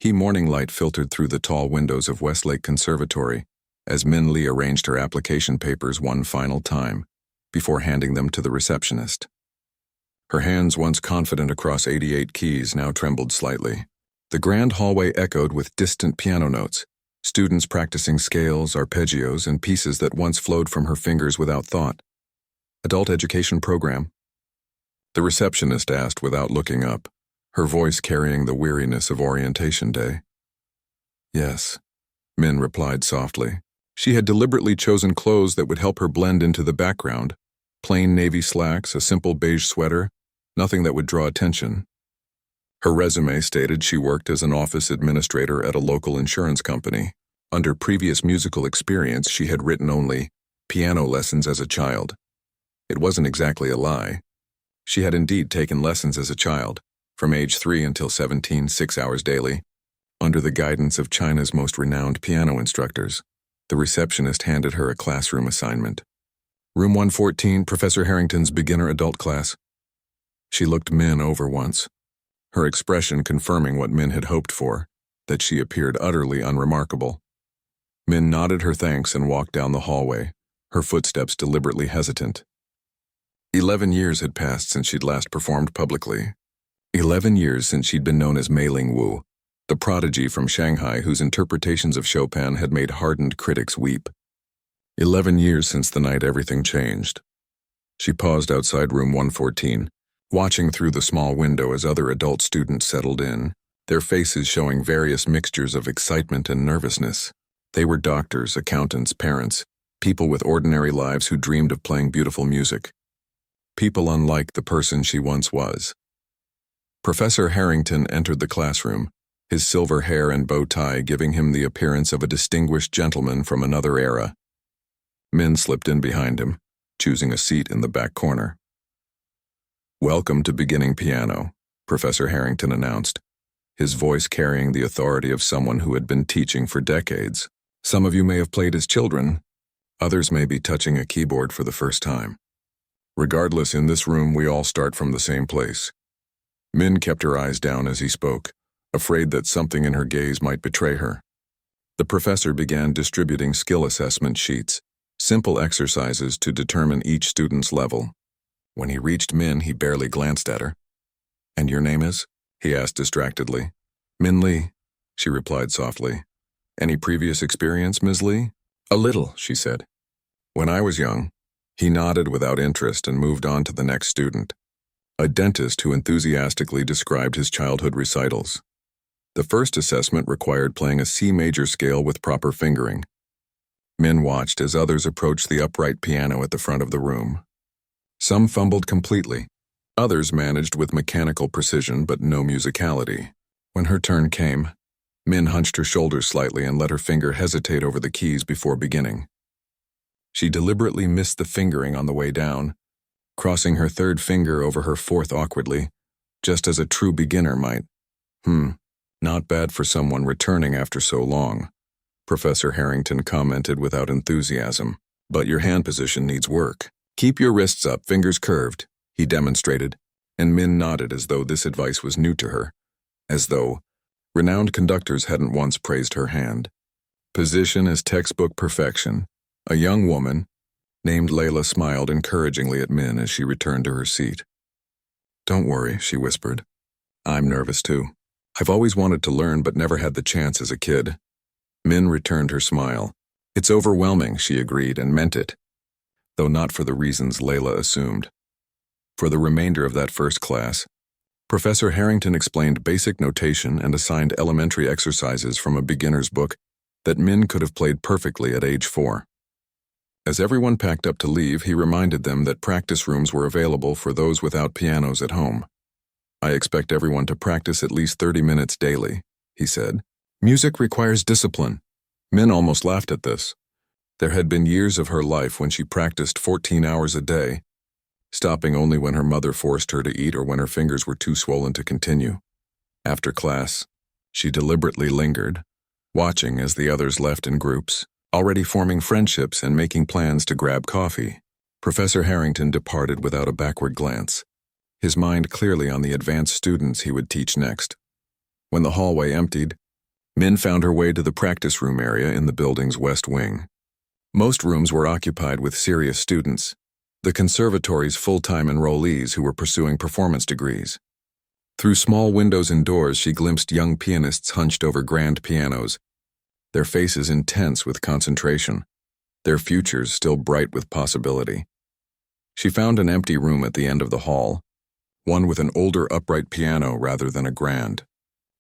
Morning light filtered through the tall windows of Westlake Conservatory as Min Lee arranged her application papers one final time before handing them to the receptionist. Her hands, once confident across 88 keys, now trembled slightly. The grand hallway echoed with distant piano notes, students practicing scales, arpeggios, and pieces that once flowed from her fingers without thought. Adult education program? The receptionist asked without looking up, her voice carrying the weariness of orientation day. Yes, Min replied softly. She had deliberately chosen clothes that would help her blend into the background. Plain navy slacks, a simple beige sweater, nothing that would draw attention. Her resume stated she worked as an office administrator at a local insurance company. Under previous musical experience, she had written only piano lessons as a child. It wasn't exactly a lie. She had indeed taken lessons as a child, from age 3 until 17, 6 hours daily, under the guidance of China's most renowned piano instructors. The receptionist handed her a classroom assignment. Room 114, Professor Harrington's beginner adult class. She looked Min over once, her expression confirming what Min had hoped for, that she appeared utterly unremarkable. Min nodded her thanks and walked down the hallway, her footsteps deliberately hesitant. 11 years had passed since she'd last performed publicly. 11 years since she'd been known as Mei Ling Wu, the prodigy from Shanghai whose interpretations of Chopin had made hardened critics weep. 11 years since the night everything changed. She paused outside room 114, watching through the small window as other adult students settled in, their faces showing various mixtures of excitement and nervousness. They were doctors, accountants, parents, people with ordinary lives who dreamed of playing beautiful music. People unlike the person she once was. Professor Harrington entered the classroom, his silver hair and bow tie giving him the appearance of a distinguished gentleman from another era. Min slipped in behind him, choosing a seat in the back corner. "Welcome to beginning piano," Professor Harrington announced, his voice carrying the authority of someone who had been teaching for decades. Some of you may have played as children, others may be touching a keyboard for the first time. Regardless, in this room we all start from the same place. Min kept her eyes down as he spoke, afraid that something in her gaze might betray her. The professor began distributing skill assessment sheets, simple exercises to determine each student's level. When he reached Min, he barely glanced at her. "And your name is?" he asked distractedly. "Min Lee," she replied softly. "Any previous experience, Ms. Lee?" "A little," she said. "When I was young." He nodded without interest and moved on to the next student, a dentist who enthusiastically described his childhood recitals. The first assessment required playing a C major scale with proper fingering. Min watched as others approached the upright piano at the front of the room. Some fumbled completely. Others managed with mechanical precision but no musicality. When her turn came, Min hunched her shoulders slightly and let her finger hesitate over the keys before beginning. She deliberately missed the fingering on the way down, crossing her third finger over her fourth awkwardly, just as a true beginner might. Not bad for someone returning after so long," Professor Harrington commented without enthusiasm. "But your hand position needs work. Keep your wrists up, fingers curved," he demonstrated, and Min nodded as though this advice was new to her, as though renowned conductors hadn't once praised her hand. Position is textbook perfection. A young woman, named Layla, smiled encouragingly at Min as she returned to her seat. "Don't worry," she whispered. "I'm nervous too. I've always wanted to learn but never had the chance as a kid." Min returned her smile. "It's overwhelming," she agreed, and meant it, though not for the reasons Layla assumed. For the remainder of that first class, Professor Harrington explained basic notation and assigned elementary exercises from a beginner's book that Min could have played perfectly at age 4. As everyone packed up to leave, he reminded them that practice rooms were available for those without pianos at home. "I expect everyone to practice at least 30 minutes daily," he said. "Music requires discipline." Min almost laughed at this. There had been years of her life when she practiced 14 hours a day, stopping only when her mother forced her to eat or when her fingers were too swollen to continue. After class, she deliberately lingered, watching as the others left in groups, already forming friendships and making plans to grab coffee. Professor Harrington departed without a backward glance, his mind clearly on the advanced students he would teach next. When the hallway emptied, Min found her way to the practice room area in the building's west wing. Most rooms were occupied with serious students, the conservatory's full-time enrollees who were pursuing performance degrees. Through small windows indoors, she glimpsed young pianists hunched over grand pianos, their faces intense with concentration, their futures still bright with possibility. She found an empty room at the end of the hall, one with an older upright piano rather than a grand.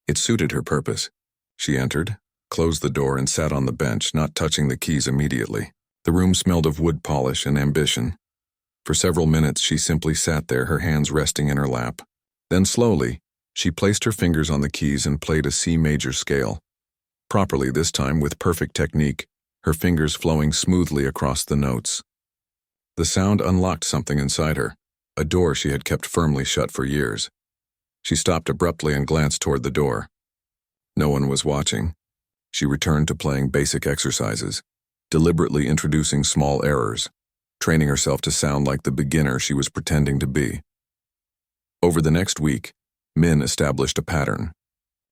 It suited her purpose. She entered, closed the door, and sat on the bench, not touching the keys immediately. The room smelled of wood polish and ambition. For several minutes she simply sat there, her hands resting in her lap. Then slowly, she placed her fingers on the keys and played a C major scale. Properly this time, with perfect technique, her fingers flowing smoothly across the notes. The sound unlocked something inside her, a door she had kept firmly shut for years. She stopped abruptly and glanced toward the door. No one was watching. She returned to playing basic exercises, deliberately introducing small errors, training herself to sound like the beginner she was pretending to be. Over the next week, Min established a pattern.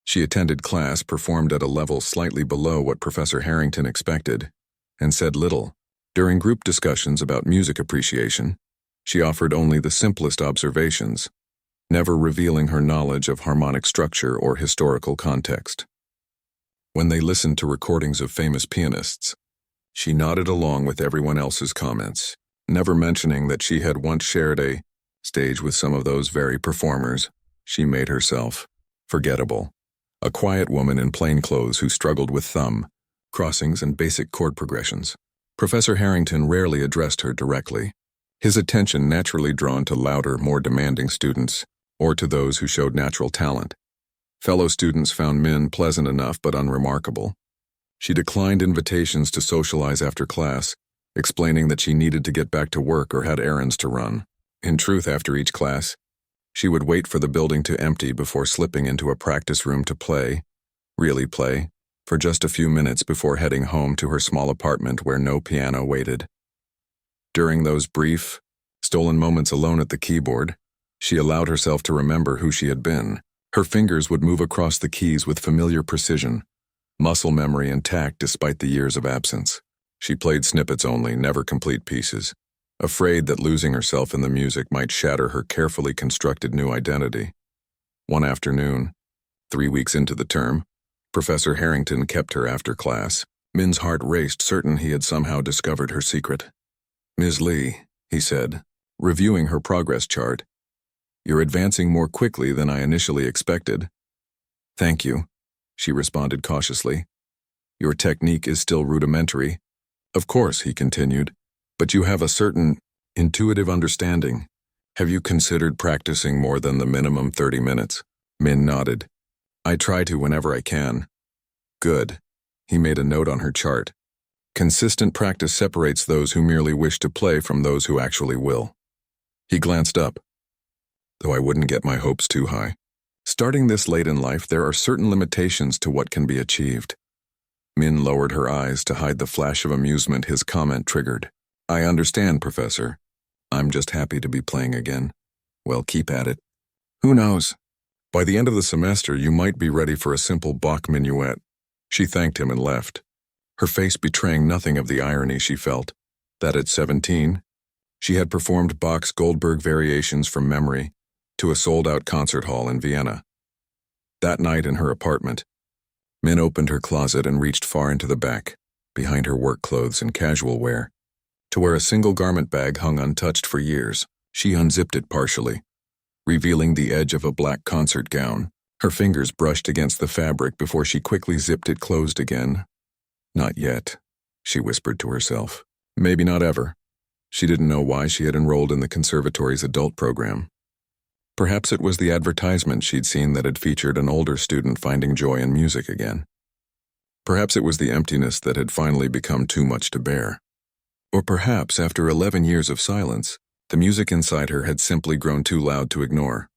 She attended class, performed at a level slightly below what Professor Harrington expected, and said little. During group discussions about music appreciation, she offered only the simplest observations, never revealing her knowledge of harmonic structure or historical context. When they listened to recordings of famous pianists, she nodded along with everyone else's comments, never mentioning that she had once shared a stage with some of those very performers. She made herself forgettable, a quiet woman in plain clothes who struggled with thumb, crossings, and basic chord progressions. Professor Harrington rarely addressed her directly, his attention naturally drawn to louder, more demanding students, or to those who showed natural talent. Fellow students found Min pleasant enough but unremarkable. She declined invitations to socialize after class, explaining that she needed to get back to work or had errands to run. In truth, after each class, she would wait for the building to empty before slipping into a practice room to play, really play, for just a few minutes before heading home to her small apartment where no piano waited. During those brief, stolen moments alone at the keyboard, she allowed herself to remember who she had been. Her fingers would move across the keys with familiar precision, muscle memory intact despite the years of absence. She played snippets only, never complete pieces, afraid that losing herself in the music might shatter her carefully constructed new identity. One afternoon, 3 weeks into the term, Professor Harrington kept her after class. Min's heart raced, certain he had somehow discovered her secret. "Ms. Lee," he said, reviewing her progress chart, "you're advancing more quickly than I initially expected." "Thank you," she responded cautiously. "Your technique is still rudimentary." "Of course," he continued, "but you have a certain intuitive understanding. Have you considered practicing more than the minimum 30 minutes? Min nodded. "I try to whenever I can." "Good." He made a note on her chart. "Consistent practice separates those who merely wish to play from those who actually will." He glanced up, though I wouldn't get my hopes too high. Starting this late in life, there are certain limitations to what can be achieved. Min lowered her eyes to hide the flash of amusement his comment triggered. "I understand, Professor. I'm just happy to be playing again." "Well, keep at it. Who knows? By the end of the semester, you might be ready for a simple Bach minuet." She thanked him and left, her face betraying nothing of the irony she felt, that at 17, she had performed Bach's Goldberg variations from memory to a sold-out concert hall in Vienna. That night in her apartment, Min opened her closet and reached far into the back, behind her work clothes and casual wear, to where a single garment bag hung untouched for years. She unzipped it partially, revealing the edge of a black concert gown. Her fingers brushed against the fabric before she quickly zipped it closed again. "Not yet," she whispered to herself. Maybe not ever. She didn't know why she had enrolled in the conservatory's adult program. Perhaps it was the advertisement she'd seen that had featured an older student finding joy in music again. Perhaps it was the emptiness that had finally become too much to bear. Or perhaps, after 11 years of silence, the music inside her had simply grown too loud to ignore.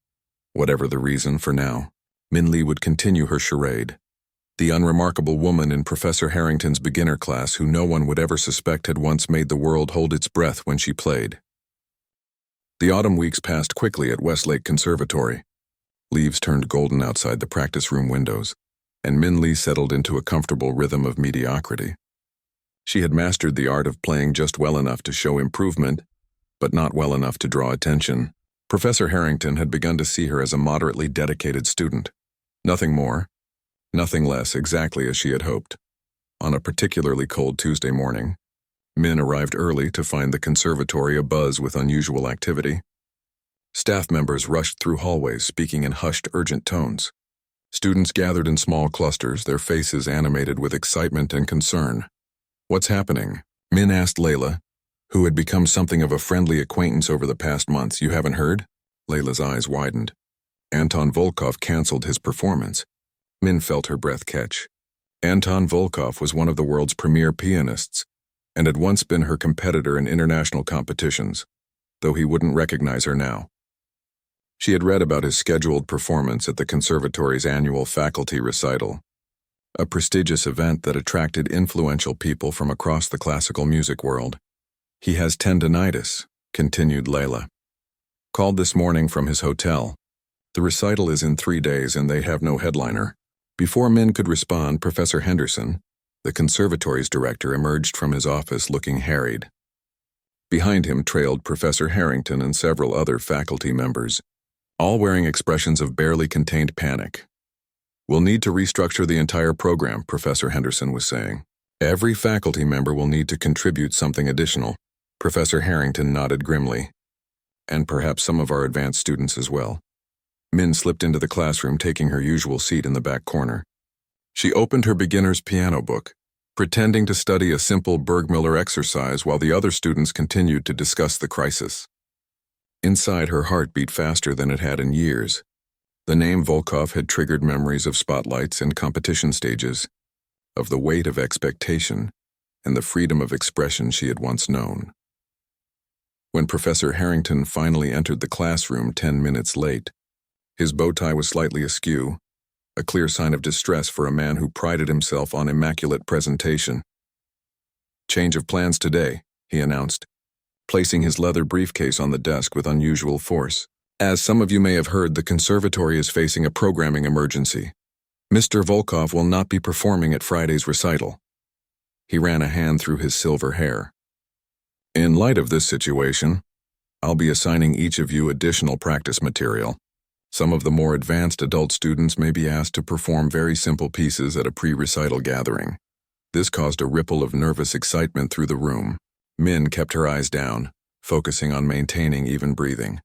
Whatever the reason, for now, Min Lee would continue her charade. The unremarkable woman in Professor Harrington's beginner class who no one would ever suspect had once made the world hold its breath when she played. The autumn weeks passed quickly at Westlake Conservatory. Leaves turned golden outside the practice room windows. and Min Lee settled into a comfortable rhythm of mediocrity. She had mastered the art of playing just well enough to show improvement, but not well enough to draw attention. Professor Harrington had begun to see her as a moderately dedicated student. Nothing more, nothing less, exactly as she had hoped. On a particularly cold Tuesday morning, Min arrived early to find the conservatory abuzz with unusual activity. Staff members rushed through hallways speaking in hushed, urgent tones. Students gathered in small clusters, their faces animated with excitement and concern. "What's happening?" Min asked Layla, who had become something of a friendly acquaintance over the past months. "You haven't heard?" Layla's eyes widened. Anton Volkov canceled his performance. Min felt her breath catch. Anton Volkov was one of the world's premier pianists, and had once been her competitor in international competitions, though he wouldn't recognize her now. She had read about his scheduled performance at the conservatory's annual faculty recital, a prestigious event that attracted influential people from across the classical music world. "He has tendinitis," continued Layla. "Called this morning from his hotel. The recital is in 3 days and they have no headliner." Before Min could respond, Professor Henderson, the conservatory's director, emerged from his office looking harried. Behind him trailed Professor Harrington and several other faculty members, all wearing expressions of barely contained panic. "We'll need to restructure the entire program," Professor Henderson was saying. "Every faculty member will need to contribute something additional." Professor Harrington nodded grimly. "And perhaps some of our advanced students as well." Min slipped into the classroom, taking her usual seat in the back corner. She opened her beginner's piano book, pretending to study a simple Bergmüller exercise while the other students continued to discuss the crisis. Inside, her heart beat faster than it had in years. The name Volkov had triggered memories of spotlights and competition stages, of the weight of expectation, and the freedom of expression she had once known. When Professor Harrington finally entered the classroom 10 minutes late, his bow tie was slightly askew, a clear sign of distress for a man who prided himself on immaculate presentation. "Change of plans today," he announced, placing his leather briefcase on the desk with unusual force. "As some of you may have heard, the conservatory is facing a programming emergency. Mr. Volkov will not be performing at Friday's recital." He ran a hand through his silver hair. "In light of this situation, I'll be assigning each of you additional practice material. Some of the more advanced adult students may be asked to perform very simple pieces at a pre-recital gathering." This caused a ripple of nervous excitement through the room. Min kept her eyes down, focusing on maintaining even breathing.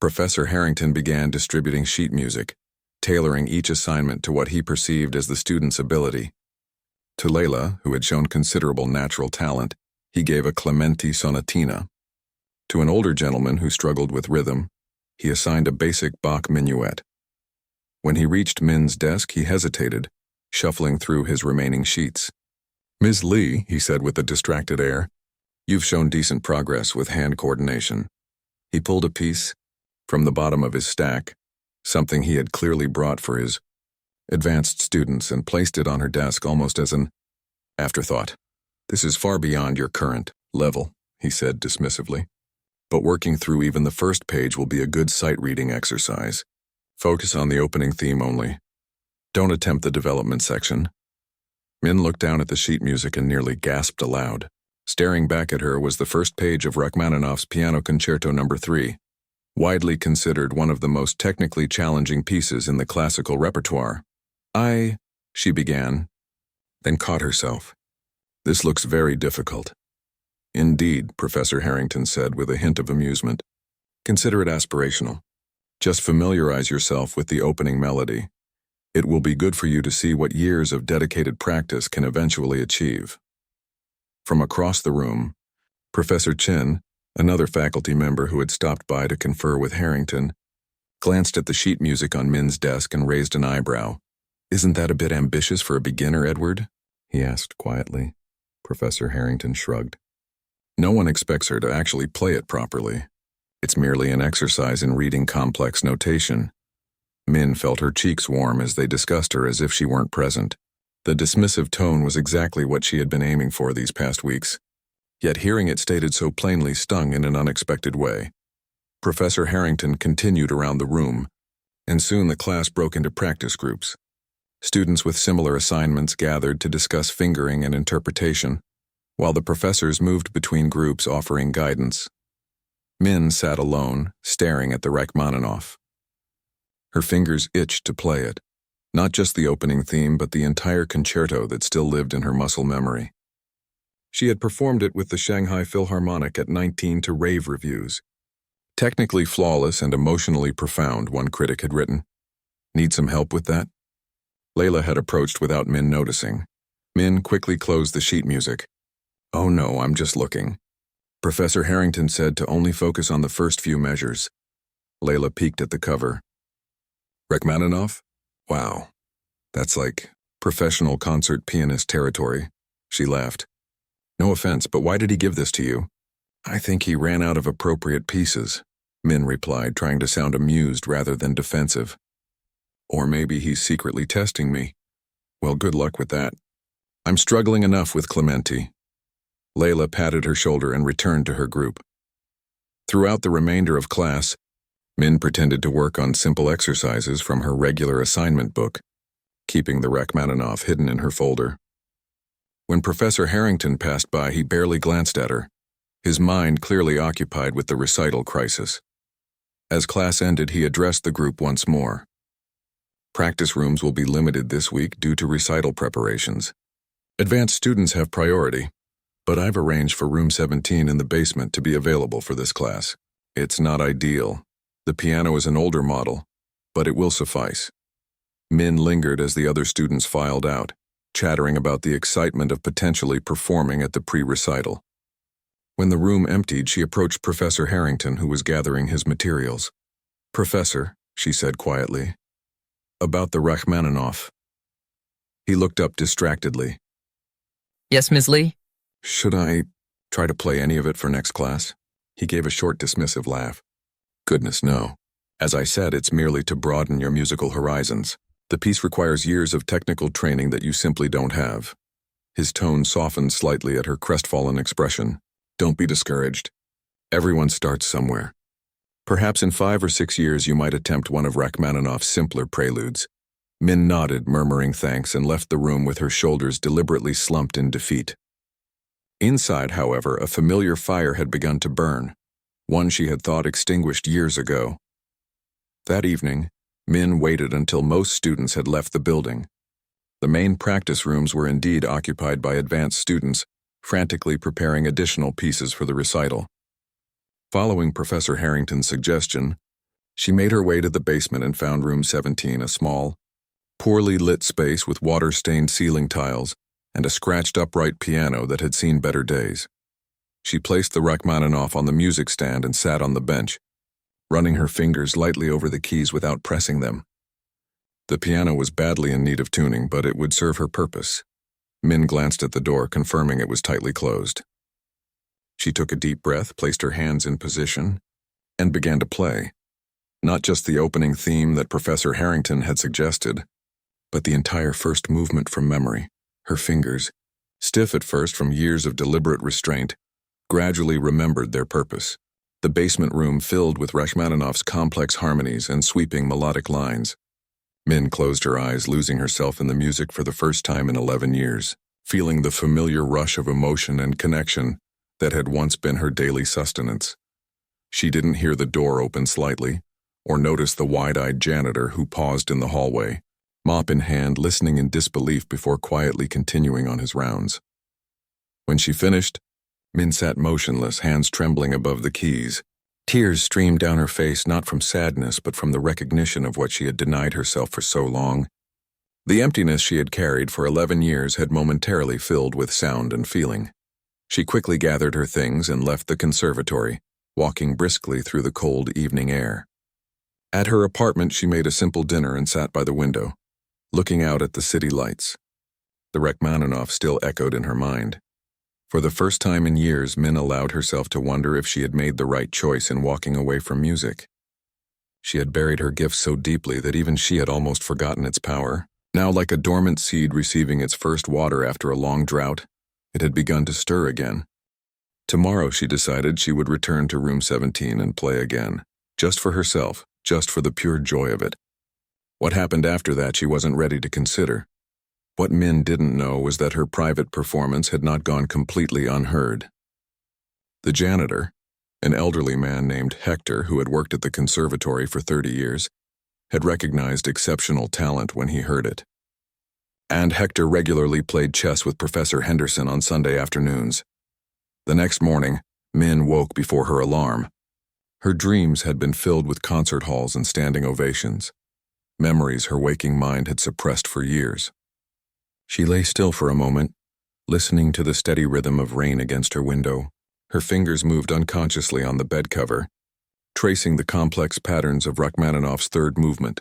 Professor Harrington began distributing sheet music, tailoring each assignment to what he perceived as the student's ability. To Layla, who had shown considerable natural talent, he gave a Clementi sonatina. To an older gentleman who struggled with rhythm, he assigned a basic Bach minuet. When he reached Min's desk, he hesitated, shuffling through his remaining sheets. "Ms. Lee," he said with a distracted air, "you've shown decent progress with hand coordination." He pulled a piece from the bottom of his stack, something he had clearly brought for his advanced students, and placed it on her desk almost as an afterthought. "This is far beyond your current level," he said dismissively. "But working through even the first page will be a good sight-reading exercise. Focus on the opening theme only. Don't attempt the development section." Min looked down at the sheet music and nearly gasped aloud. Staring back at her was the first page of Rachmaninoff's Piano Concerto No. 3, widely considered one of the most technically challenging pieces in the classical repertoire. She began, then caught herself. "This looks very difficult." "Indeed," Professor Harrington said with a hint of amusement. "Consider it aspirational. Just familiarize yourself with the opening melody. It will be good for you to see what years of dedicated practice can eventually achieve." From across the room, Professor Chin, another faculty member who had stopped by to confer with Harrington, glanced at the sheet music on Min's desk and raised an eyebrow. "Isn't that a bit ambitious for a beginner, Edward?" he asked quietly. Professor Harrington shrugged. "No one expects her to actually play it properly. It's merely an exercise in reading complex notation." Min felt her cheeks warm as they discussed her as if she weren't present. The dismissive tone was exactly what she had been aiming for these past weeks, yet hearing it stated so plainly stung in an unexpected way. Professor Harrington continued around the room, and soon the class broke into practice groups. Students with similar assignments gathered to discuss fingering and interpretation, while the professors moved between groups offering guidance. Min sat alone, staring at the Rachmaninoff. Her fingers itched to play it, not just the opening theme but the entire concerto that still lived in her muscle memory. She had performed it with the Shanghai Philharmonic at 19 to rave reviews. Technically flawless and emotionally profound, one critic had written. Need some help with that? Layla had approached without Min noticing. Min quickly closed the sheet music. Oh no, I'm just looking. Professor Harrington said to only focus on the first few measures. Layla peeked at the cover. Rachmaninoff? Wow. That's like professional concert pianist territory. She laughed. No offense, but why did he give this to you? I think he ran out of appropriate pieces, Min replied, trying to sound amused rather than defensive. Or maybe he's secretly testing me. Well, good luck with that. I'm struggling enough with Clementi. Layla patted her shoulder and returned to her group. Throughout the remainder of class, Min pretended to work on simple exercises from her regular assignment book, keeping the Rachmaninoff hidden in her folder. When Professor Harrington passed by, he barely glanced at her, his mind clearly occupied with the recital crisis. As class ended, he addressed the group once more. Practice rooms will be limited this week due to recital preparations. Advanced students have priority, but I've arranged for room 17 in the basement to be available for this class. It's not ideal. The piano is an older model, but it will suffice. Min lingered as the other students filed out, chattering about the excitement of potentially performing at the pre-recital. When the room emptied, she approached Professor Harrington, who was gathering his materials. Professor, she said quietly, about the Rachmaninoff. He looked up distractedly. Yes, Ms. Lee? Should I try to play any of it for next class? He gave a short, dismissive laugh. Goodness, no. As I said, it's merely to broaden your musical horizons. The piece requires years of technical training that you simply don't have. His tone softened slightly at her crestfallen expression. Don't be discouraged. Everyone starts somewhere. Perhaps in 5 or 6 years you might attempt one of Rachmaninoff's simpler preludes. Min nodded, murmuring thanks, and left the room with her shoulders deliberately slumped in defeat. Inside, however, a familiar fire had begun to burn, one she had thought extinguished years ago. That evening, Min waited until most students had left the building. The main practice rooms were indeed occupied by advanced students, frantically preparing additional pieces for the recital. Following Professor Harrington's suggestion, she made her way to the basement and found room 17, a small, poorly lit space with water-stained ceiling tiles and a scratched upright piano that had seen better days. She placed the Rachmaninoff on the music stand and sat on the bench, running her fingers lightly over the keys without pressing them. The piano was badly in need of tuning, but it would serve her purpose. Min glanced at the door, confirming it was tightly closed. She took a deep breath, placed her hands in position, and began to play. Not just the opening theme that Professor Harrington had suggested, but the entire first movement from memory. Her fingers, stiff at first from years of deliberate restraint, gradually remembered their purpose. The basement room filled with Rachmaninoff's complex harmonies and sweeping melodic lines. Min closed her eyes, losing herself in the music for the first time in 11 years, feeling the familiar rush of emotion and connection that had once been her daily sustenance. She didn't hear the door open slightly, or notice the wide-eyed janitor who paused in the hallway, mop in hand, listening in disbelief before quietly continuing on his rounds. When she finished, Min sat motionless, hands trembling above the keys. Tears streamed down her face, not from sadness, but from the recognition of what she had denied herself for so long. The emptiness she had carried for 11 years had momentarily filled with sound and feeling. She quickly gathered her things and left the conservatory, walking briskly through the cold evening air. At her apartment, she made a simple dinner and sat by the window, looking out at the city lights. The Rachmaninoff still echoed in her mind. For the first time in years, Min allowed herself to wonder if she had made the right choice in walking away from music. She had buried her gift so deeply that even she had almost forgotten its power. Now, like a dormant seed receiving its first water after a long drought, it had begun to stir again. Tomorrow, she decided, she would return to room 17 and play again, just for herself, just for the pure joy of it. What happened after that she wasn't ready to consider. What Min didn't know was that her private performance had not gone completely unheard. The janitor, an elderly man named Hector who had worked at the conservatory for 30 years, had recognized exceptional talent when he heard it. And Hector regularly played chess with Professor Henderson on Sunday afternoons. The next morning, Min woke before her alarm. Her dreams had been filled with concert halls and standing ovations, memories her waking mind had suppressed for years. She lay still for a moment, listening to the steady rhythm of rain against her window. Her fingers moved unconsciously on the bed cover, tracing the complex patterns of Rachmaninoff's third movement.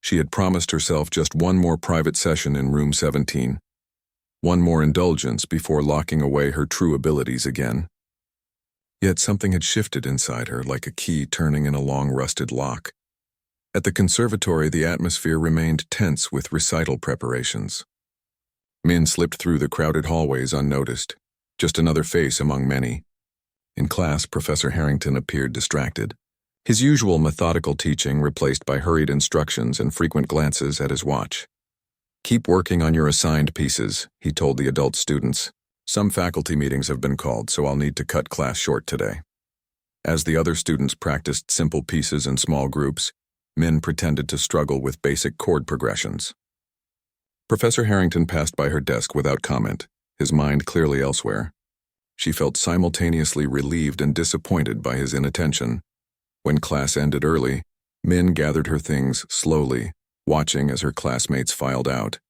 She had promised herself just one more private session in room 17, one more indulgence before locking away her true abilities again. Yet something had shifted inside her like a key turning in a long rusted lock. At the conservatory, the atmosphere remained tense with recital preparations. Min slipped through the crowded hallways unnoticed, just another face among many. In class, Professor Harrington appeared distracted, his usual methodical teaching replaced by hurried instructions and frequent glances at his watch. "Keep working on your assigned pieces," he told the adult students. "Some faculty meetings have been called, so I'll need to cut class short today." As the other students practiced simple pieces in small groups, Min pretended to struggle with basic chord progressions. Professor Harrington passed by her desk without comment, his mind clearly elsewhere. She felt simultaneously relieved and disappointed by his inattention. When class ended early, Min gathered her things slowly, watching as her classmates filed out.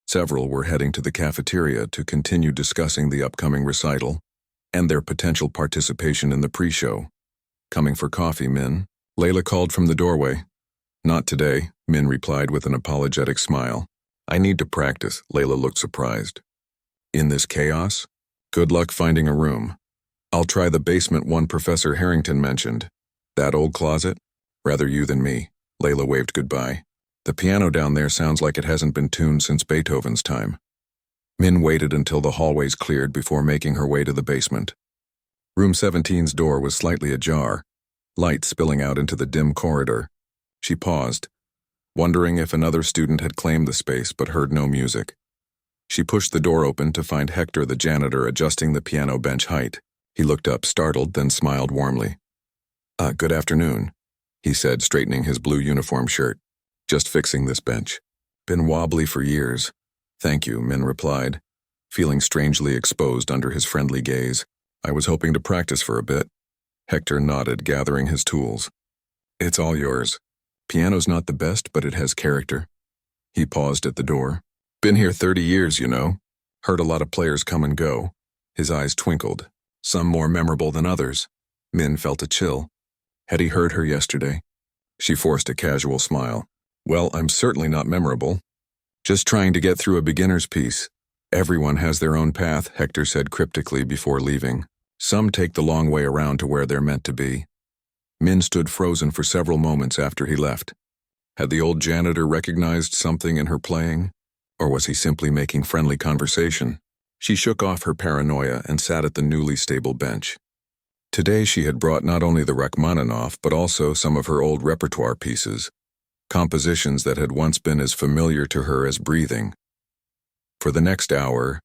Several were heading to the cafeteria to continue discussing the upcoming recital and their potential participation in the pre-show. "Coming for coffee, Min?" Layla called from the doorway. "Not today," Min replied with an apologetic smile. "I need to practice." Layla looked surprised. "In this chaos? Good luck finding a room. I'll try the basement one Professor Harrington mentioned. That old closet? Rather you than me." Layla waved goodbye. "The piano down there sounds like it hasn't been tuned since Beethoven's time." Min waited until the hallways cleared before making her way to the basement. Room 17's door was slightly ajar, light spilling out into the dim corridor. She paused, wondering if another student had claimed the space but heard no music. She pushed the door open to find Hector the janitor adjusting the piano bench height. He looked up, startled, then smiled warmly. Good afternoon," he said, straightening his blue uniform shirt. "Just fixing this bench. Been wobbly for years." "Thank you," Min replied, feeling strangely exposed under his friendly gaze. "I was hoping to practice for a bit." Hector nodded, gathering his tools. "It's all yours. Piano's not the best, but it has character." He paused at the door. "Been here 30 years, you know. Heard a lot of players come and go." His eyes twinkled, some more memorable than others. Min felt a chill. Had he heard her yesterday? She forced a casual smile. "Well, I'm certainly not memorable. Just trying to get through a beginner's piece. Everyone has their own path," Hector said cryptically before leaving. "Some take the long way around to where they're meant to be." Min stood frozen for several moments after he left. Had the old janitor recognized something in her playing? Or was he simply making friendly conversation? She shook off her paranoia and sat at the newly stable bench. Today she had brought not only the Rachmaninoff but also some of her old repertoire pieces, compositions that had once been as familiar to her as breathing. For the next hour,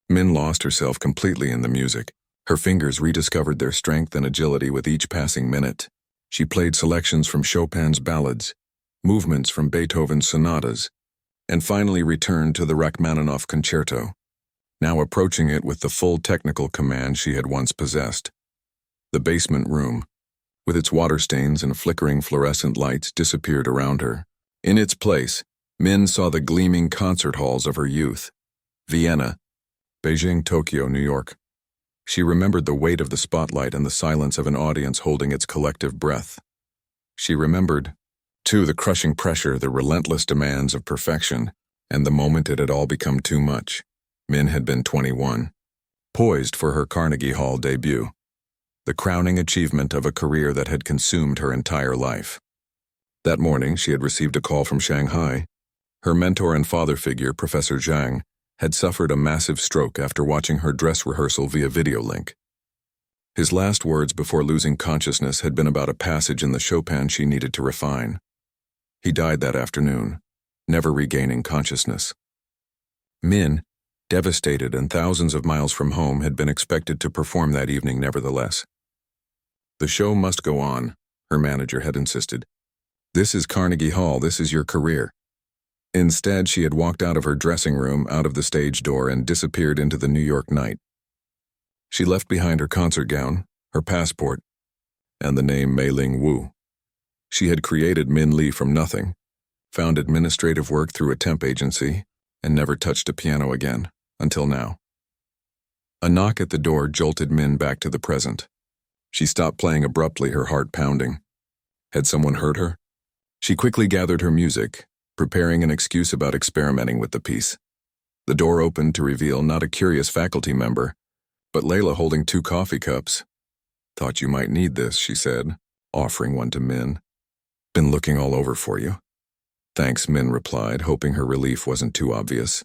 Min lost herself completely in the music. Her fingers rediscovered their strength and agility with each passing minute. She played selections from Chopin's ballads, movements from Beethoven's sonatas, and finally returned to the Rachmaninoff concerto, now approaching it with the full technical command she had once possessed. The basement room, with its water stains and flickering fluorescent lights, disappeared around her. In its place, Min saw the gleaming concert halls of her youth. Vienna, Beijing, Tokyo, New York. She remembered the weight of the spotlight and the silence of an audience holding its collective breath. She remembered, too, the crushing pressure, the relentless demands of perfection, and the moment it had all become too much. Min had been 21, poised for her Carnegie Hall debut, the crowning achievement of a career that had consumed her entire life. That morning, she had received a call from Shanghai. Her mentor and father figure, Professor Zhang, had suffered a massive stroke after watching her dress rehearsal via video link. His last words before losing consciousness had been about a passage in the Chopin she needed to refine. He died that afternoon, never regaining consciousness. Min, devastated and thousands of miles from home, had been expected to perform that evening nevertheless. The show must go on, her manager had insisted. This is Carnegie Hall, this is your career. Instead, she had walked out of her dressing room, out of the stage door, and disappeared into the New York night. She left behind her concert gown, her passport, and the name Mei-Ling Wu. She had created Min Lee from nothing, found administrative work through a temp agency, and never touched a piano again, until now. A knock at the door jolted Min back to the present. She stopped playing abruptly, her heart pounding. Had someone heard her? She quickly gathered her music, preparing an excuse about experimenting with the piece. The door opened to reveal not a curious faculty member, but Layla holding 2 coffee cups. Thought you might need this, she said, offering one to Min. Been looking all over for you. Thanks, Min replied, hoping her relief wasn't too obvious.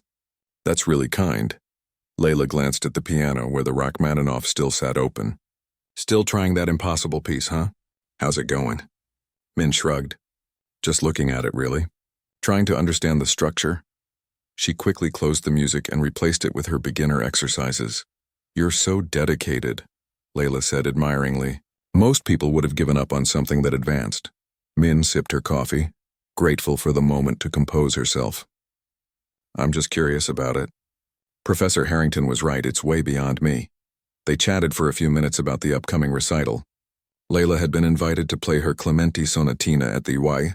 That's really kind. Layla glanced at the piano where the Rachmaninoff still sat open. Still trying that impossible piece, huh? How's it going? Min shrugged. Just looking at it, really. Trying to understand the structure. She quickly closed the music and replaced it with her beginner exercises. You're so dedicated, Layla said admiringly. Most people would have given up on something that advanced. Min sipped her coffee, grateful for the moment to compose herself. I'm just curious about it. Professor Harrington was right, it's way beyond me. They chatted for a few minutes about the upcoming recital. Layla had been invited to play her Clementi Sonatina at the HOA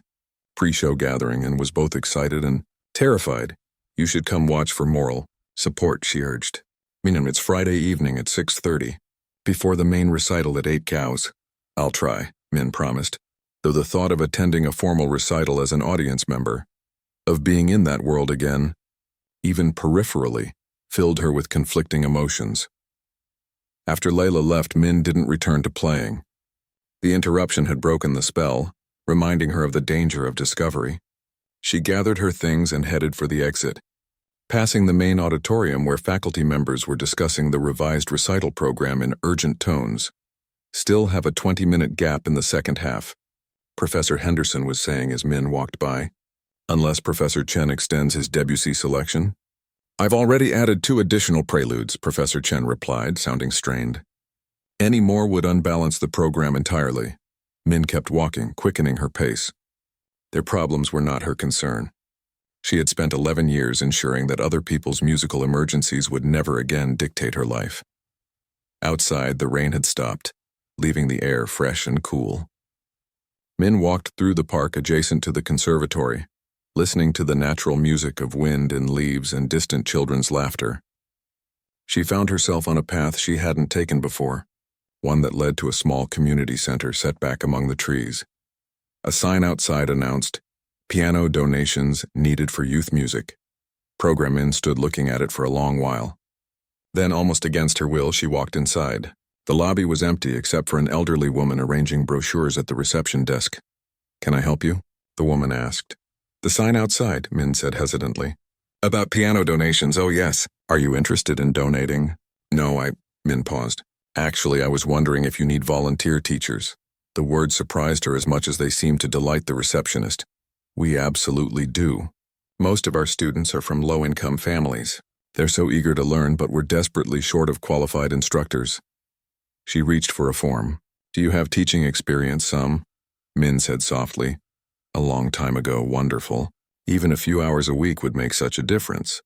pre-show gathering and was both excited and terrified. You should come watch for moral support, she urged. It's Friday evening at 6:30, before the main recital at 8 cows. I'll try, Min promised, though the thought of attending a formal recital as an audience member, of being in that world again, even peripherally, filled her with conflicting emotions. After Layla left, Min didn't return to playing. The interruption had broken the spell, reminding her of the danger of discovery. She gathered her things and headed for the exit, passing the main auditorium where faculty members were discussing the revised recital program in urgent tones. Still have a 20-minute gap in the second half, Professor Henderson was saying as Min walked by. Unless Professor Chen extends his Debussy selection. I've already added 2 additional preludes, Professor Chen replied, sounding strained. Any more would unbalance the program entirely. Min kept walking, quickening her pace. Their problems were not her concern. She had spent 11 years ensuring that other people's musical emergencies would never again dictate her life. Outside, the rain had stopped, leaving the air fresh and cool. Min walked through the park adjacent to the conservatory, listening to the natural music of wind and leaves and distant children's laughter. She found herself on a path she hadn't taken before, one that led to a small community center set back among the trees. A sign outside announced, "Piano donations needed for youth music." Program Min stood looking at it for a long while. Then, almost against her will, she walked inside. The lobby was empty except for an elderly woman arranging brochures at the reception desk. Can I help you? The woman asked. The sign outside, Min said hesitantly. About piano donations, oh yes. Are you interested in donating? No, Min paused. Actually, I was wondering if you need volunteer teachers. The words surprised her as much as they seemed to delight the receptionist. We absolutely do. Most of our students are from low-income families. They're so eager to learn, but we're desperately short of qualified instructors. She reached for a form. Do you have teaching experience, some? Min said softly. A long time ago, wonderful. Even a few hours a week would make such a difference.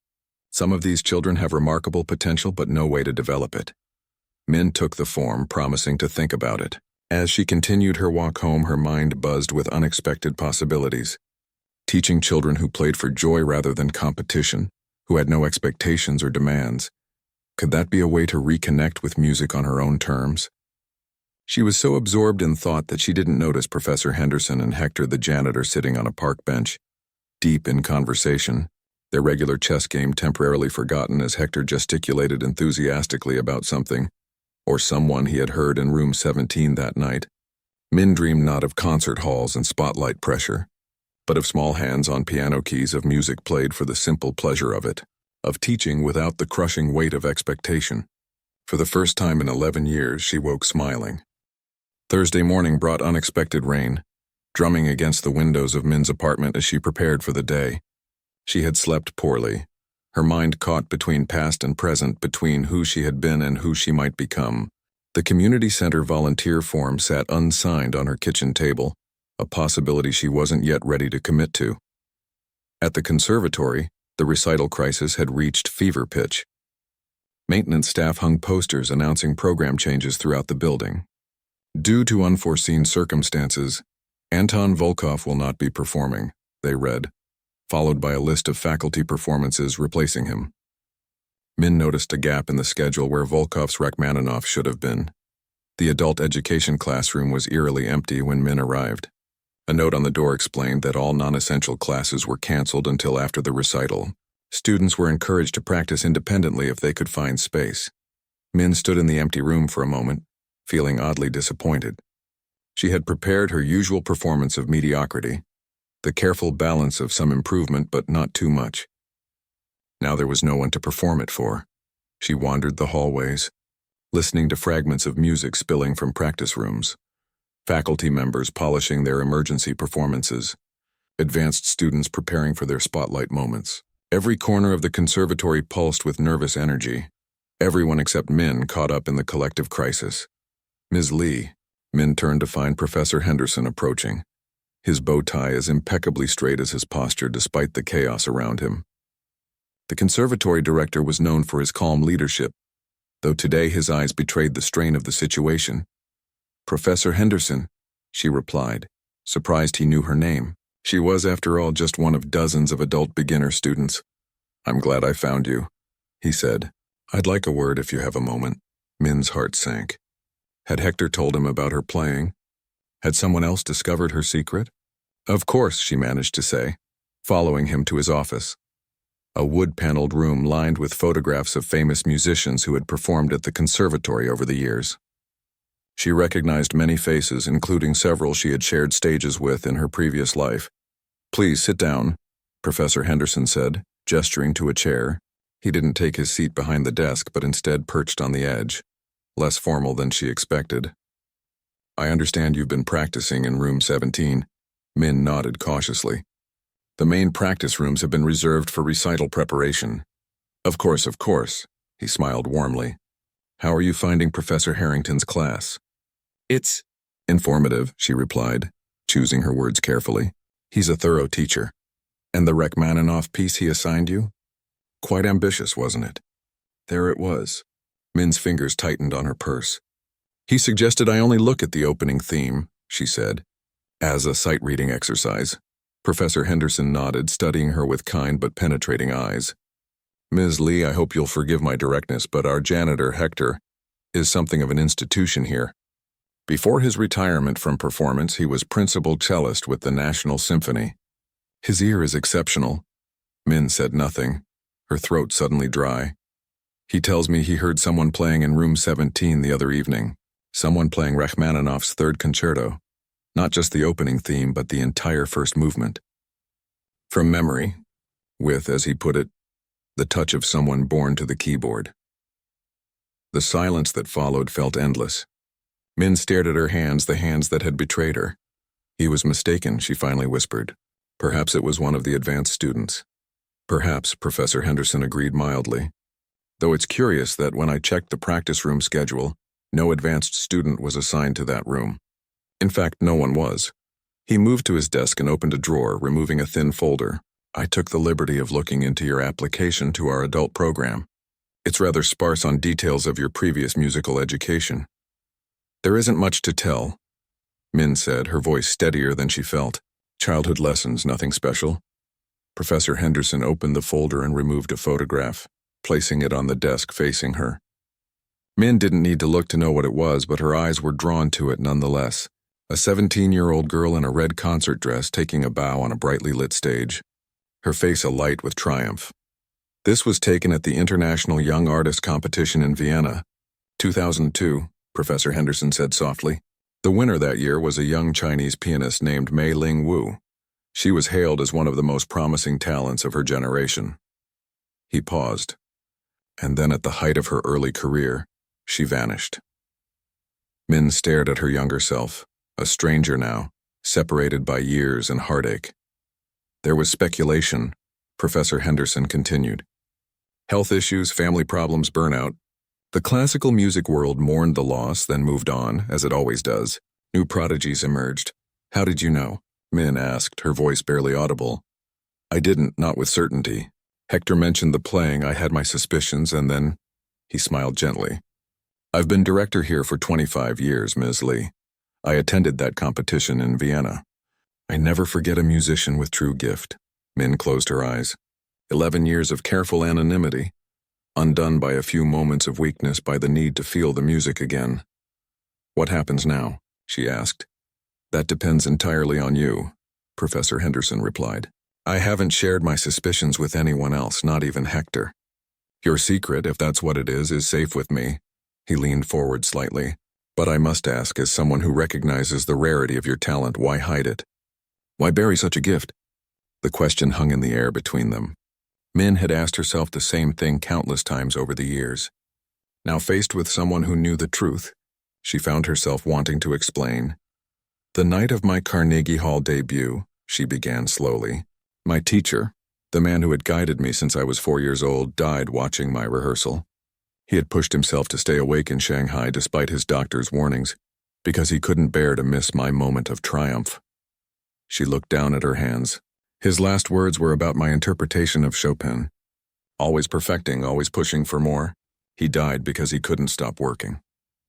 Some of these children have remarkable potential but no way to develop it. Min took the form, promising to think about it. As she continued her walk home, her mind buzzed with unexpected possibilities. Teaching children who played for joy rather than competition, who had no expectations or demands. Could that be a way to reconnect with music on her own terms? She was so absorbed in thought that she didn't notice Professor Henderson and Hector the janitor sitting on a park bench, deep in conversation, their regular chess game temporarily forgotten as Hector gesticulated enthusiastically about something, or someone he had heard in room 17 that night. Min dreamed not of concert halls and spotlight pressure, but of small hands on piano keys, of music played for the simple pleasure of it, of teaching without the crushing weight of expectation. For the first time in 11 years, she woke smiling. Thursday morning brought unexpected rain. drumming against the windows of Min's apartment as she prepared for the day. She had slept poorly, her mind caught between past and present, between who she had been and who she might become. The community center volunteer form sat unsigned on her kitchen table, a possibility she wasn't yet ready to commit to. At the conservatory, the recital crisis had reached fever pitch. Maintenance staff hung posters announcing program changes throughout the building. Due to unforeseen circumstances, Anton Volkov will not be performing, they read, followed by a list of faculty performances replacing him. Min noticed a gap in the schedule where Volkov's Rachmaninoff should have been. The adult education classroom was eerily empty when Min arrived. A note on the door explained that all non-essential classes were canceled until after the recital. Students were encouraged to practice independently if they could find space. Min stood in the empty room for a moment, feeling oddly disappointed. She had prepared her usual performance of mediocrity, the careful balance of some improvement but not too much. Now there was no one to perform it for. She wandered the hallways, listening to fragments of music spilling from practice rooms, faculty members polishing their emergency performances, advanced students preparing for their spotlight moments. Every corner of the conservatory pulsed with nervous energy. Everyone except Min caught up in the collective crisis. Ms. Lee. Min turned to find Professor Henderson approaching, his bow tie as impeccably straight as his posture despite the chaos around him. The conservatory director was known for his calm leadership, though today his eyes betrayed the strain of the situation. "Professor Henderson," she replied, surprised he knew her name. She was, after all, just one of dozens of adult beginner students. "I'm glad I found you," he said. "I'd like a word if you have a moment." Min's heart sank. Had Hector told him about her playing? Had someone else discovered her secret? "Of course," she managed to say, following him to his office. A wood-paneled room lined with photographs of famous musicians who had performed at the conservatory over the years. She recognized many faces, including several she had shared stages with in her previous life. "Please sit down," Professor Henderson said, gesturing to a chair. He didn't take his seat behind the desk, but instead perched on the edge, less formal than she expected. "I understand you've been practicing in room 17. Min nodded cautiously. "The main practice rooms have been reserved for recital preparation." Of course," he smiled warmly. "How are you finding Professor Harrington's class?" "It's informative," she replied, choosing her words carefully. "He's a thorough teacher." "And the Rachmaninoff piece he assigned you? Quite ambitious, wasn't it?" There it was. Min's fingers tightened on her purse. "He suggested I only look at the opening theme," she said, "as a sight-reading exercise." Professor Henderson nodded, studying her with kind but penetrating eyes. "Ms. Lee, I hope you'll forgive my directness, but our janitor, Hector, is something of an institution here. Before his retirement from performance, he was principal cellist with the National Symphony. His ear is exceptional." Min said nothing, her throat suddenly dry. "He tells me he heard someone playing in room 17 the other evening, someone playing Rachmaninoff's Third Concerto. Not just the opening theme, but the entire first movement. From memory, with, as he put it, the touch of someone born to the keyboard." The silence that followed felt endless. Min stared at her hands, the hands that had betrayed her. He was mistaken, she finally whispered. Perhaps it was one of the advanced students. "Perhaps," Professor Henderson agreed mildly. "Though it's curious that when I checked the practice room schedule, no advanced student was assigned to that room. In fact, no one was." He moved to his desk and opened a drawer, removing a thin folder. "I took the liberty of looking into your application to our adult program. It's rather sparse on details of your previous musical education." "There isn't much to tell," Min said, her voice steadier than she felt. "Childhood lessons, nothing special." Professor Henderson opened the folder and removed a photograph, placing it on the desk facing her. Min didn't need to look to know what it was, but her eyes were drawn to it nonetheless. A 17-year-old girl in a red concert dress taking a bow on a brightly lit stage, her face alight with triumph. This was taken at the International Young Artist Competition in Vienna, 2002, Professor Henderson said softly. The winner that year was a young Chinese pianist named Mei Ling Wu. She was hailed as one of the most promising talents of her generation. He paused, and then at the height of her early career, she vanished. Min stared at her younger self, a stranger now, separated by years and heartache. There was speculation, Professor Henderson continued. Health issues, family problems, burnout. The classical music world mourned the loss, then moved on, as it always does. New prodigies emerged. How did you know? Min asked, her voice barely audible. I didn't, not with certainty. Hector mentioned the playing, I had my suspicions, and then… He smiled gently. I've been director here for 25 years, Ms. Lee. I attended that competition in Vienna. I never forget a musician with true gift. Min closed her eyes. 11 years of careful anonymity, undone by a few moments of weakness by the need to feel the music again. What happens now? She asked. That depends entirely on you, Professor Henderson replied. I haven't shared my suspicions with anyone else, not even Hector. Your secret, if that's what it is safe with me. He leaned forward slightly. But I must ask, as someone who recognizes the rarity of your talent, why hide it? Why bury such a gift? The question hung in the air between them. Min had asked herself the same thing countless times over the years. Now faced with someone who knew the truth, she found herself wanting to explain. The night of my Carnegie Hall debut, she began slowly, my teacher, the man who had guided me since I was 4 years old, died watching my rehearsal. He had pushed himself to stay awake in Shanghai despite his doctor's warnings, because he couldn't bear to miss my moment of triumph. She looked down at her hands. His last words were about my interpretation of Chopin. Always perfecting, always pushing for more. He died because he couldn't stop working,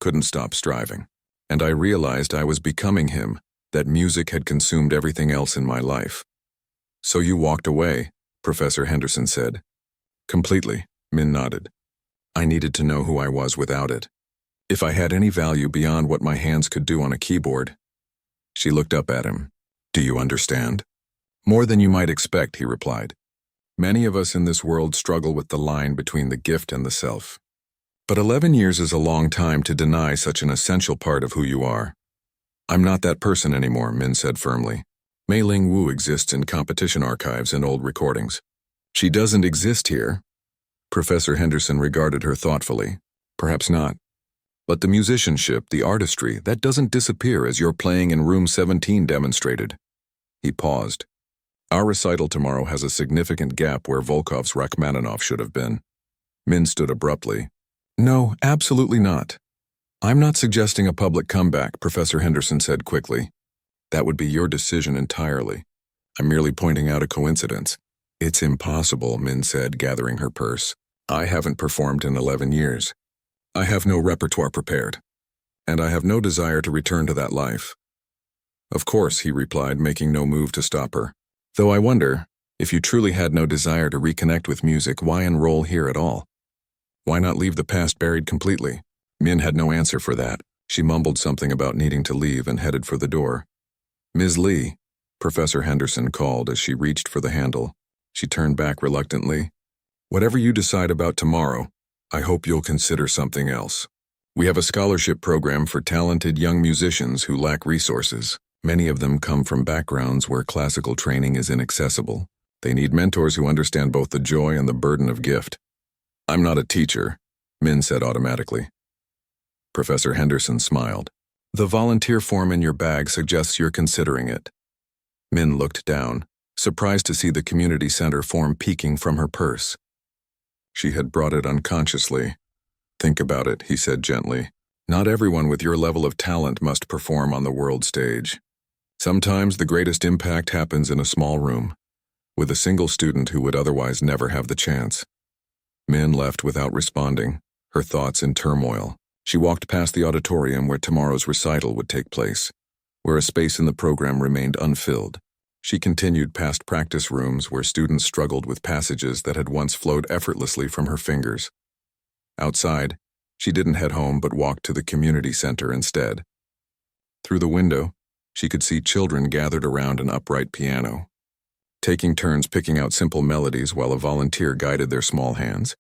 couldn't stop striving. And I realized I was becoming him, that music had consumed everything else in my life. So you walked away, Professor Henderson said. Completely, Min nodded. I needed to know who I was without it. If I had any value beyond what my hands could do on a keyboard. She looked up at him. Do you understand? More than you might expect, he replied. Many of us in this world struggle with the line between the gift and the self. But 11 years is a long time to deny such an essential part of who you are. I'm not that person anymore, Min said firmly. Mei Ling Wu exists in competition archives and old recordings. She doesn't exist here. Professor Henderson regarded her thoughtfully. Perhaps not. But the musicianship, the artistry, that doesn't disappear as your playing in room 17 demonstrated. He paused. Our recital tomorrow has a significant gap where Volkov's Rachmaninoff should have been. Min stood abruptly. No, absolutely not. I'm not suggesting a public comeback, Professor Henderson said quickly. That would be your decision entirely. I'm merely pointing out a coincidence. It's impossible, Min said, gathering her purse. I haven't performed in 11 years. I have no repertoire prepared. And I have no desire to return to that life. Of course, he replied, making no move to stop her. Though I wonder, if you truly had no desire to reconnect with music, why enroll here at all? Why not leave the past buried completely? Min had no answer for that. She mumbled something about needing to leave and headed for the door. Ms. Lee, Professor Henderson called as she reached for the handle. She turned back reluctantly. Whatever you decide about tomorrow, I hope you'll consider something else. We have a scholarship program for talented young musicians who lack resources. Many of them come from backgrounds where classical training is inaccessible. They need mentors who understand both the joy and the burden of gift. I'm not a teacher, Min said automatically. Professor Henderson smiled. The volunteer form in your bag suggests you're considering it. Min looked down, surprised to see the community center form peeking from her purse. She had brought it unconsciously. Think about it, he said gently. Not everyone with your level of talent must perform on the world stage. Sometimes the greatest impact happens in a small room, with a single student who would otherwise never have the chance. Min left without responding, her thoughts in turmoil. She walked past the auditorium where tomorrow's recital would take place, where a space in the program remained unfilled. She continued past practice rooms where students struggled with passages that had once flowed effortlessly from her fingers. Outside, she didn't head home but walked to the community center instead. Through the window, she could see children gathered around an upright piano, taking turns picking out simple melodies while a volunteer guided their small hands.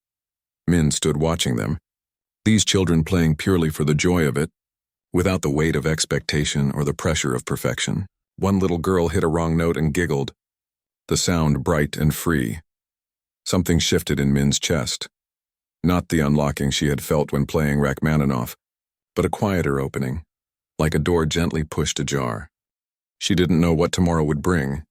Min stood watching them, these children playing purely for the joy of it, without the weight of expectation or the pressure of perfection. One little girl hit a wrong note and giggled, the sound bright and free. Something shifted in Min's chest. Not the unlocking she had felt when playing Rachmaninoff, but a quieter opening, like a door gently pushed ajar. She didn't know what tomorrow would bring,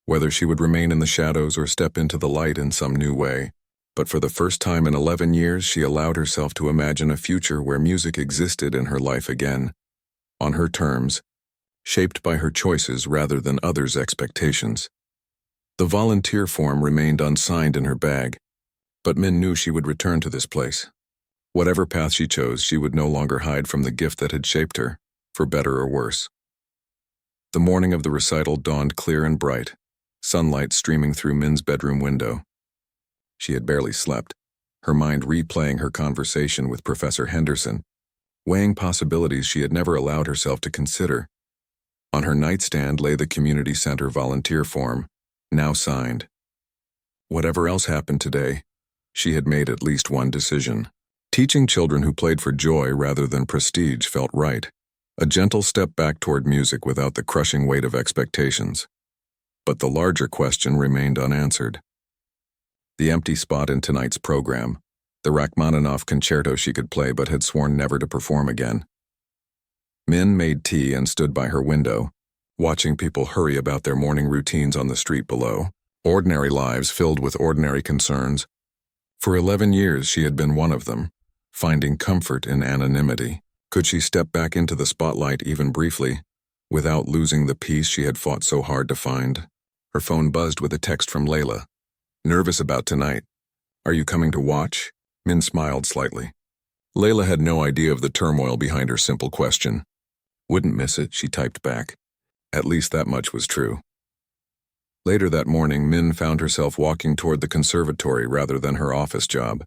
whether she would remain in the shadows or step into the light in some new way. But for the first time in 11 years, she allowed herself to imagine a future where music existed in her life again, on her terms, shaped by her choices rather than others' expectations. The volunteer form remained unsigned in her bag, but Min knew she would return to this place. Whatever path she chose, she would no longer hide from the gift that had shaped her, for better or worse. The morning of the recital dawned clear and bright, sunlight streaming through Min's bedroom window. She had barely slept, her mind replaying her conversation with Professor Henderson, weighing possibilities she had never allowed herself to consider. On her nightstand lay the community center volunteer form, now signed. Whatever else happened today, she had made at least one decision. Teaching children who played for joy rather than prestige felt right, a gentle step back toward music without the crushing weight of expectations. But the larger question remained unanswered. The empty spot in tonight's program, the Rachmaninoff concerto she could play but had sworn never to perform again. Min made tea and stood by her window, watching people hurry about their morning routines on the street below, ordinary lives filled with ordinary concerns. For 11 years she had been one of them, finding comfort in anonymity. Could she step back into the spotlight even briefly, without losing the peace she had fought so hard to find? Her phone buzzed with a text from Layla. "Nervous about tonight. Are you coming to watch?" Min smiled slightly. Layla had no idea of the turmoil behind her simple question. "Wouldn't miss it," she typed back. At least that much was true. Later that morning, Min found herself walking toward the conservatory rather than her office job.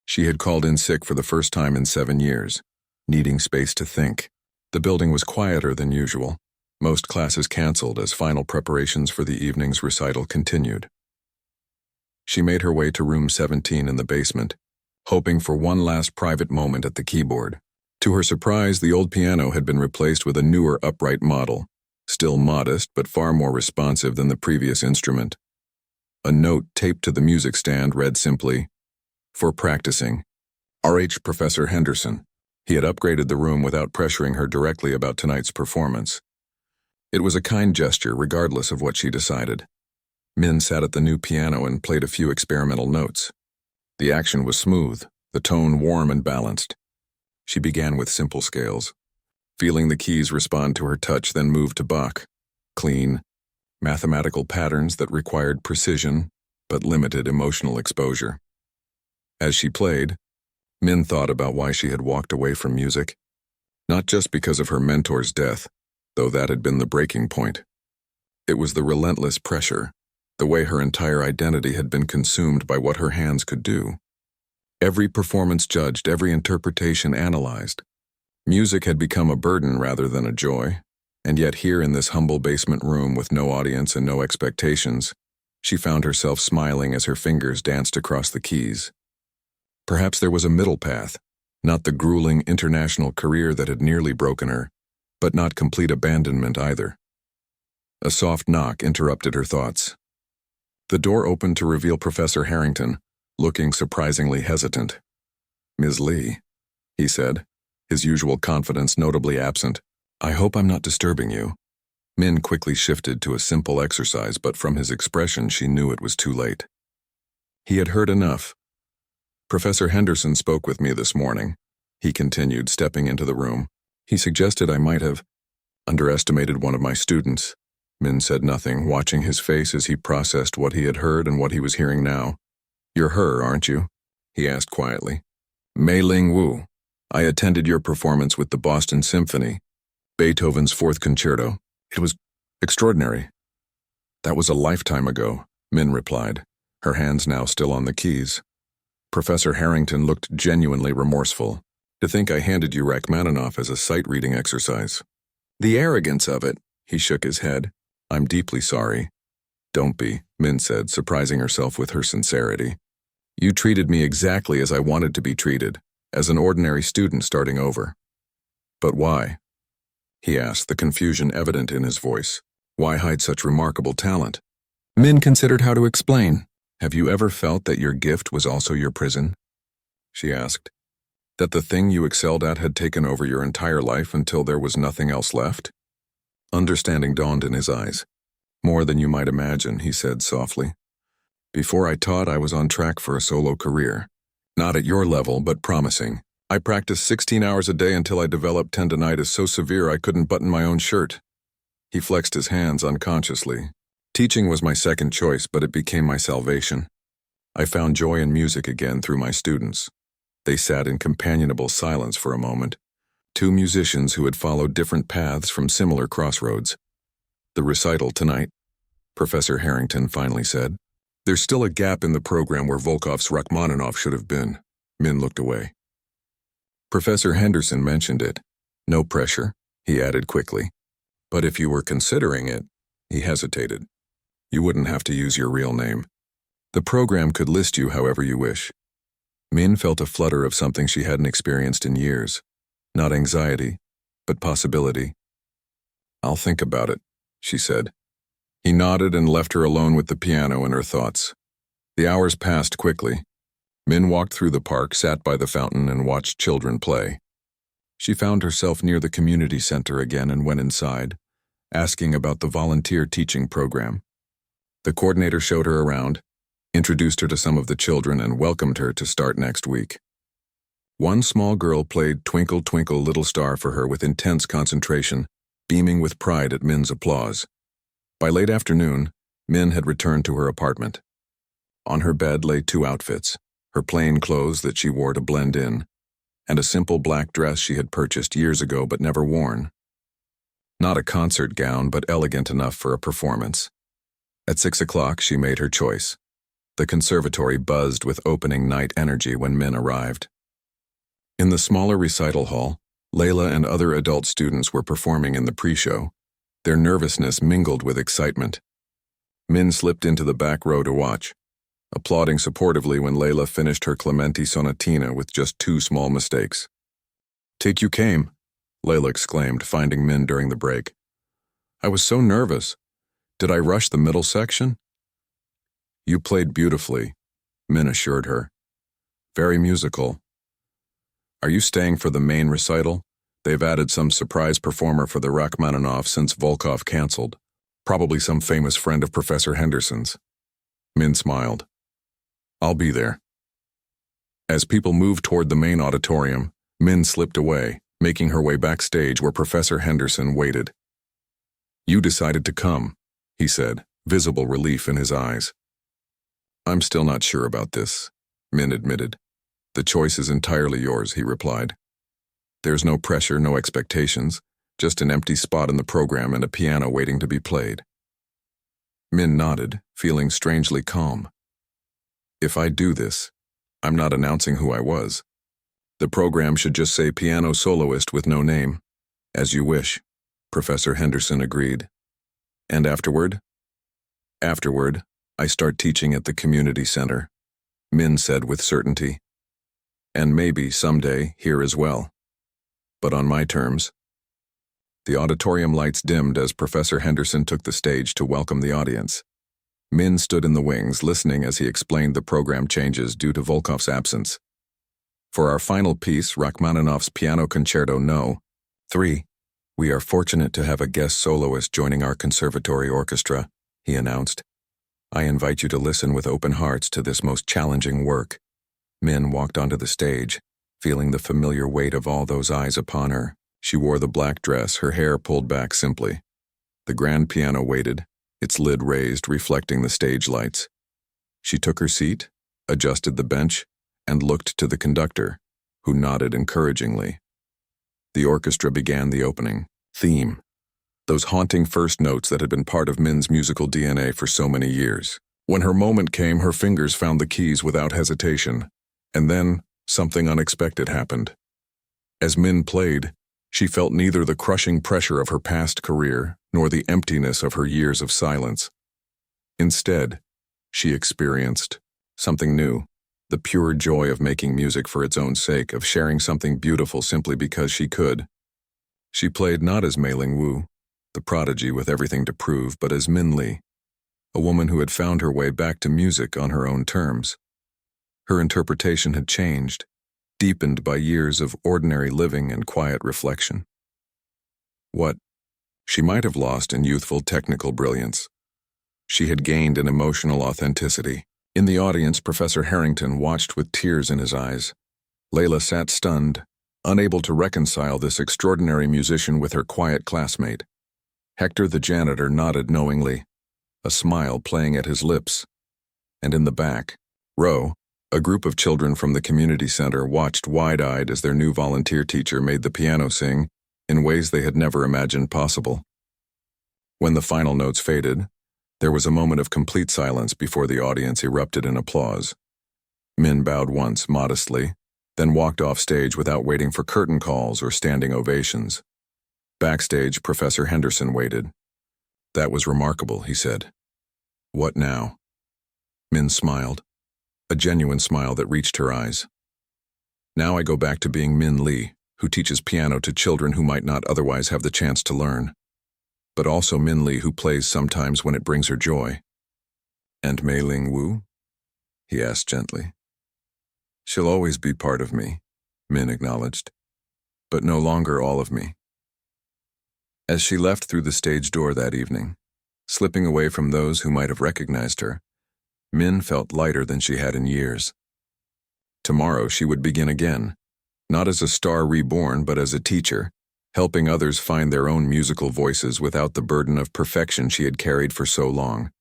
She had called in sick for the first time in 7 years, needing space to think. The building was quieter than usual. Most classes canceled as final preparations for the evening's recital continued. She made her way to room 17 in the basement, hoping for one last private moment at the keyboard. To her surprise, the old piano had been replaced with a newer upright model, still modest but far more responsive than the previous instrument. A note taped to the music stand read simply, "For practicing, R.H. Professor Henderson." He had upgraded the room without pressuring her directly about tonight's performance. It was a kind gesture, regardless of what she decided. Min sat at the new piano and played a few experimental notes. The action was smooth, the tone warm and balanced. She began with simple scales, feeling the keys respond to her touch, then moved to Bach. Clean, mathematical patterns that required precision but limited emotional exposure. As she played, Min thought about why she had walked away from music. Not just because of her mentor's death, though that had been the breaking point. It was the relentless pressure, the way her entire identity had been consumed by what her hands could do. Every performance judged, every interpretation analyzed. Music had become a burden rather than a joy, and yet here in this humble basement room with no audience and no expectations, she found herself smiling as her fingers danced across the keys. Perhaps there was a middle path, not the grueling international career that had nearly broken her, but not complete abandonment either. A soft knock interrupted her thoughts. The door opened to reveal Professor Harrington, looking surprisingly hesitant. "Ms. Lee," he said, his usual confidence notably absent. "I hope I'm not disturbing you." Min quickly shifted to a simple exercise, but from his expression she knew it was too late. He had heard enough. "Professor Henderson spoke with me this morning," he continued, stepping into the room. "He suggested I might have underestimated one of my students." Min said nothing, watching his face as he processed what he had heard and what he was hearing now. "You're her, aren't you?" he asked quietly. "Mei Ling Wu. I attended your performance with the Boston Symphony, Beethoven's Fourth Concerto. It was extraordinary." "That was a lifetime ago," Min replied, her hands now still on the keys. Professor Harrington looked genuinely remorseful. "To think I handed you Rachmaninoff as a sight-reading exercise." "The arrogance of it," he shook his head. "I'm deeply sorry." "Don't be," Min said, surprising herself with her sincerity. "You treated me exactly as I wanted to be treated, as an ordinary student starting over." "But why?" he asked, the confusion evident in his voice. "Why hide such remarkable talent?" Min considered how to explain. "Have you ever felt that your gift was also your prison?" she asked. "That the thing you excelled at had taken over your entire life until there was nothing else left?" Understanding dawned in his eyes. "More than you might imagine," he said softly. "Before I taught, I was on track for a solo career. Not at your level, but promising. I practiced 16 hours a day until I developed tendinitis so severe I couldn't button my own shirt." He flexed his hands unconsciously. "Teaching was my second choice, but it became my salvation. I found joy in music again through my students." They sat in companionable silence for a moment, two musicians who had followed different paths from similar crossroads. "The recital tonight," Professor Harrington finally said. "There's still a gap in the program where Volkov's Rachmaninoff should have been." Min looked away. Professor Henderson mentioned it. "No pressure," he added quickly. "But if you were considering it," he hesitated, "you wouldn't have to use your real name. The program could list you however you wish." Min felt a flutter of something she hadn't experienced in years. Not anxiety, but possibility. "I'll think about it," she said. He nodded and left her alone with the piano and her thoughts. The hours passed quickly. Min walked through the park, sat by the fountain, and watched children play. She found herself near the community center again and went inside, asking about the volunteer teaching program. The coordinator showed her around, introduced her to some of the children, and welcomed her to start next week. One small girl played Twinkle, Twinkle, Little Star for her with intense concentration, beaming with pride at Min's applause. By late afternoon, Min had returned to her apartment. On her bed lay two outfits, her plain clothes that she wore to blend in, and a simple black dress she had purchased years ago but never worn. Not a concert gown, but elegant enough for a performance. At 6 o'clock, she made her choice. The conservatory buzzed with opening night energy when Min arrived. In the smaller recital hall, Layla and other adult students were performing in the pre-show. Their nervousness mingled with excitement. Min slipped into the back row to watch, applauding supportively when Layla finished her Clementi sonatina with just 2 small mistakes. "Take you came," Layla exclaimed, finding Min during the break. "I was so nervous. Did I rush the middle section?" "You played beautifully," Min assured her. "Very musical. Are you staying for the main recital? They've added some surprise performer for the Rachmaninoff since Volkov canceled. Probably some famous friend of Professor Henderson's." Min smiled. "I'll be there." As people moved toward the main auditorium, Min slipped away, making her way backstage where Professor Henderson waited. "You decided to come," he said, visible relief in his eyes. "I'm still not sure about this," Min admitted. "The choice is entirely yours," he replied. "There's no pressure, no expectations, just an empty spot in the program and a piano waiting to be played." Min nodded, feeling strangely calm. "If I do this, I'm not announcing who I was. The program should just say piano soloist with no name." "As you wish," Professor Henderson agreed. "And afterward?" "Afterward, I start teaching at the community center," Min said with certainty. "And maybe, someday, here as well. But on my terms." The auditorium lights dimmed as Professor Henderson took the stage to welcome the audience. Min stood in the wings, listening as he explained the program changes due to Volkov's absence. "For our final piece, Rachmaninoff's Piano Concerto No. 3, we are fortunate to have a guest soloist joining our conservatory orchestra," he announced. "I invite you to listen with open hearts to this most challenging work." Min walked onto the stage, feeling the familiar weight of all those eyes upon her. She wore the black dress, her hair pulled back simply. The grand piano waited, its lid raised, reflecting the stage lights. She took her seat, adjusted the bench, and looked to the conductor, who nodded encouragingly. The orchestra began the opening theme, those haunting first notes that had been part of Min's musical DNA for so many years. When her moment came, her fingers found the keys without hesitation, and then something unexpected happened. As Min played, she felt neither the crushing pressure of her past career nor the emptiness of her years of silence. Instead, she experienced something new, the pure joy of making music for its own sake, of sharing something beautiful simply because she could. She played not as Mei Ling Wu, the prodigy with everything to prove, but as Min Li, a woman who had found her way back to music on her own terms. Her interpretation had changed, deepened by years of ordinary living and quiet reflection. "What?" She might have lost in youthful technical brilliance. She had gained in emotional authenticity. In the audience, Professor Harrington watched with tears in his eyes. Layla sat stunned, unable to reconcile this extraordinary musician with her quiet classmate. Hector, the janitor, nodded knowingly, a smile playing at his lips. And in the back row, a group of children from the community center watched wide-eyed as their new volunteer teacher made the piano sing in ways they had never imagined possible. When the final notes faded, there was a moment of complete silence before the audience erupted in applause. Min bowed once, modestly, then walked off stage without waiting for curtain calls or standing ovations. Backstage, Professor Henderson waited. "That was remarkable," he said. "What now?" Min smiled, a genuine smile that reached her eyes. "Now I go back to being Min Lee, who teaches piano to children who might not otherwise have the chance to learn. But also Min Lee, who plays sometimes when it brings her joy." "And Mei Ling Wu?" he asked gently. "She'll always be part of me," Min acknowledged, "but no longer all of me." As she left through the stage door that evening, slipping away from those who might have recognized her, Min felt lighter than she had in years. Tomorrow she would begin again, not as a star reborn, but as a teacher, helping others find their own musical voices without the burden of perfection she had carried for so long.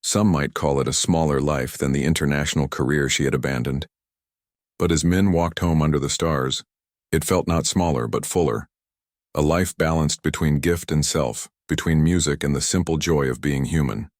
Some might call it a smaller life than the international career she had abandoned. But as Min walked home under the stars, it felt not smaller but fuller. A life balanced between gift and self, between music and the simple joy of being human.